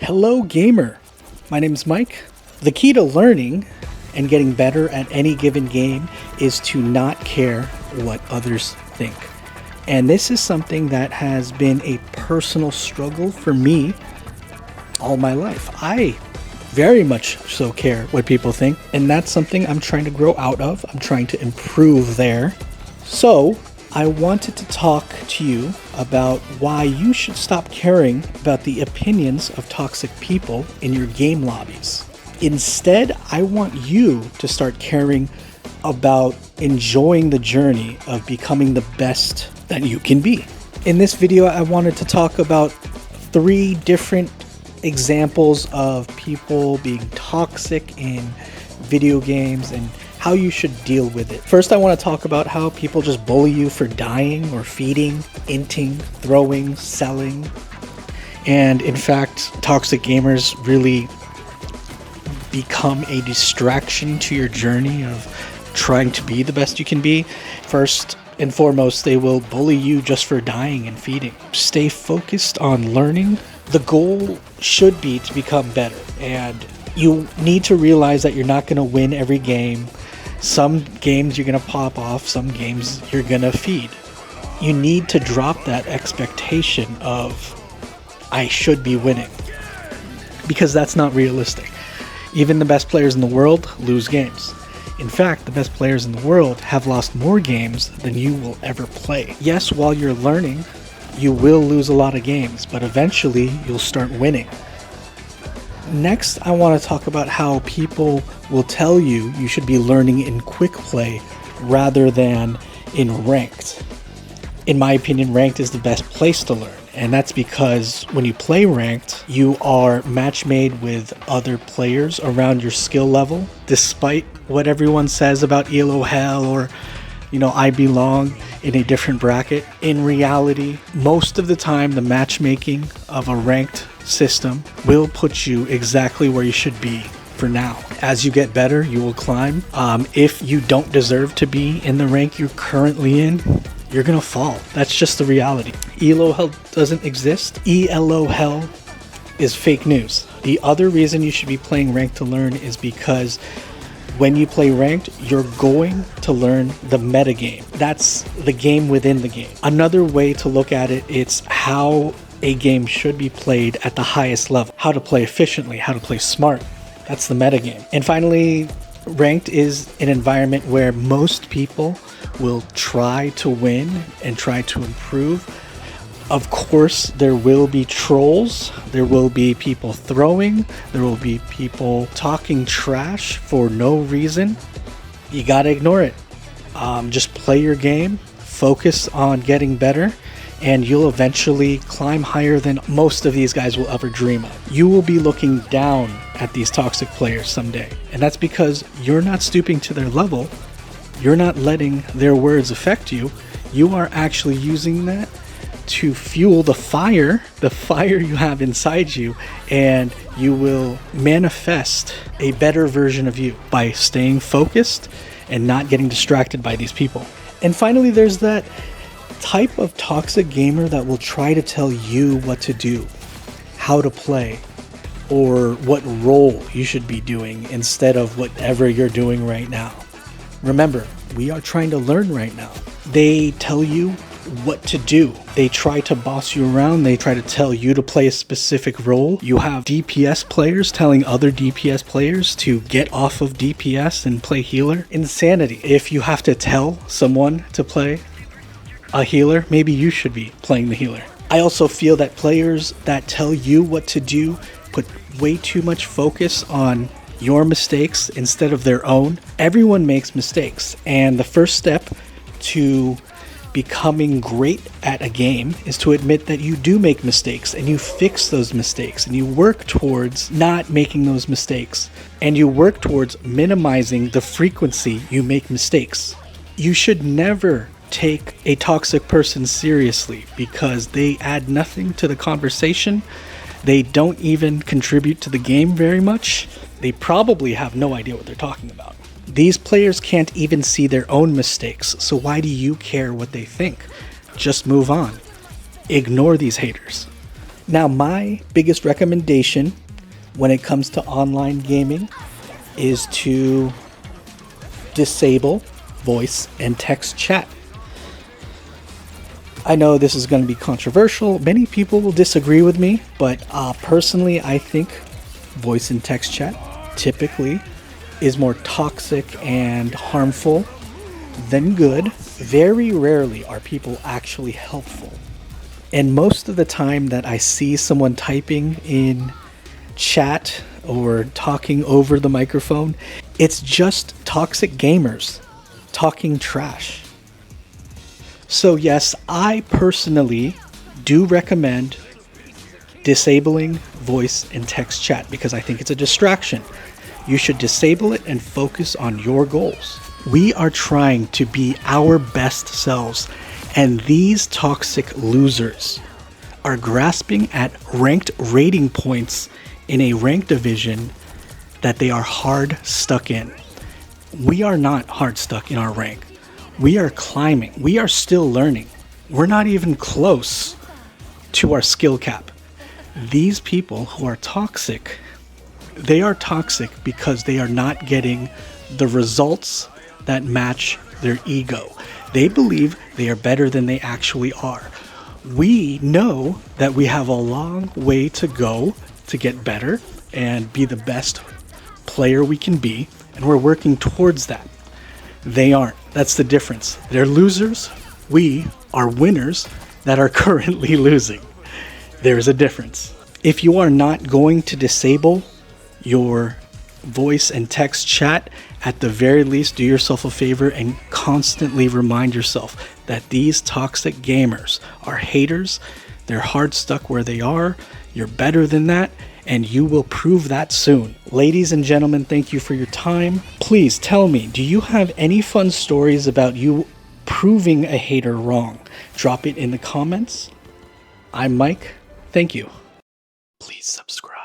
Hello gamer, my name is Mike. The key to learning and getting better at any given game is to not care what others think. And this is something that has been a personal struggle for me all my life. I very much so care what people think, and that's something I'm trying to grow out of. I'm trying to improve there. So I wanted to talk to you about why you should stop caring about the opinions of toxic people in your game lobbies. Instead, I want you to start caring about enjoying the journey of becoming the best that you can be. In this video, I wanted to talk about 3 different examples of people being toxic in video games and how you should deal with it. First, I want to talk about how people just bully you for dying or feeding, inting, throwing, selling. And in fact, toxic gamers really become a distraction to your journey of trying to be the best you can be. First and foremost, they will bully you just for dying and feeding. Stay focused on learning. The goal should be to become better, and you need to realize that you're not going to win every game. Some games you're going to pop off, some games you're going to feed. You need to drop that expectation of, I should be winning, because that's not realistic. Even the best players in the world lose games. In fact, the best players in the world have lost more games than you will ever play. Yes, while you're learning, you will lose a lot of games, but eventually you'll start winning. Next, I want to talk about how people will tell you you should be learning in quick play rather than in ranked. In my opinion, ranked is the best place to learn. And that's because when you play ranked, you are match made with other players around your skill level. Despite what everyone says about ELO hell or, I belong in a different bracket. In reality, most of the time, the matchmaking of a ranked system will put you exactly where you should be for now. As you get better, you will climb. If you don't deserve to be in the rank you're currently in, you're gonna fall. That's just the reality. ELO hell doesn't exist. ELO hell is fake news. The other reason you should be playing ranked to learn is because when you play ranked, you're going to learn the meta game. That's the game within the game. Another way to look at it, it's how a game should be played at the highest level. How to play efficiently, how to play smart. That's the meta game. And finally, ranked is an environment where most people will try to win and try to improve. Of course, there will be trolls, there will be people throwing, there will be people talking trash for no reason. You gotta ignore it. Just play your game, focus on getting better, and you'll eventually climb higher than most of these guys will ever dream of. You will be looking down at these toxic players someday, and that's because you're not stooping to their level. You're not letting their words affect you. You are actually using that to fuel the fire you have inside you, and you will manifest a better version of you by staying focused and not getting distracted by these people. And finally, there's that type of toxic gamer that will try to tell you what to do, how to play, or what role you should be doing instead of whatever you're doing right now. Remember, we are trying to learn right now. They tell you what to do. They try to boss you around. They try to tell you to play a specific role. You have DPS players telling other DPS players to get off of DPS and play healer. Insanity. If you have to tell someone to play a healer, maybe you should be playing the healer. I also feel that players that tell you what to do put way too much focus on your mistakes instead of their own. Everyone makes mistakes, and the first step to becoming great at a game is to admit that you do make mistakes, and you fix those mistakes, and you work towards not making those mistakes, and you work towards minimizing the frequency you make mistakes. You should never take a toxic person seriously because they add nothing to the conversation. They don't even contribute to the game very much. They probably have no idea what they're talking about. These players can't even see their own mistakes, so why do you care what they think? Just move on. Ignore these haters. Now, my biggest recommendation when it comes to online gaming is to disable voice and text chat. I know this is going to be controversial. Many people will disagree with me, but personally, I think voice and text chat typically is more toxic and harmful than good. Very rarely are people actually helpful. And most of the time that I see someone typing in chat or talking over the microphone, it's just toxic gamers talking trash. So yes, I personally do recommend disabling voice and text chat because I think it's a distraction. You should disable it and focus on your goals. We are trying to be our best selves, and these toxic losers are grasping at ranked rating points in a ranked division that they are hard stuck in. We are not hard stuck in our rank. We are climbing. We are still learning. We're not even close to our skill cap. These people who are toxic, they are toxic because they are not getting the results that match their ego. They believe they are better than they actually are. We know that we have a long way to go to get better and be the best player we can be, and we're working towards that. They aren't. That's the difference. They're losers. We are winners that are currently losing. There's a difference. If you are not going to disable your voice and text chat, at the very least, do yourself a favor and constantly remind yourself that these toxic gamers are haters. They're hard stuck where they are. You're better than that, and you will prove that soon. Ladies and gentlemen, thank you for your time. Please tell me, do you have any fun stories about you proving a hater wrong? Drop it in the comments. I'm Mike. Thank you. Please subscribe.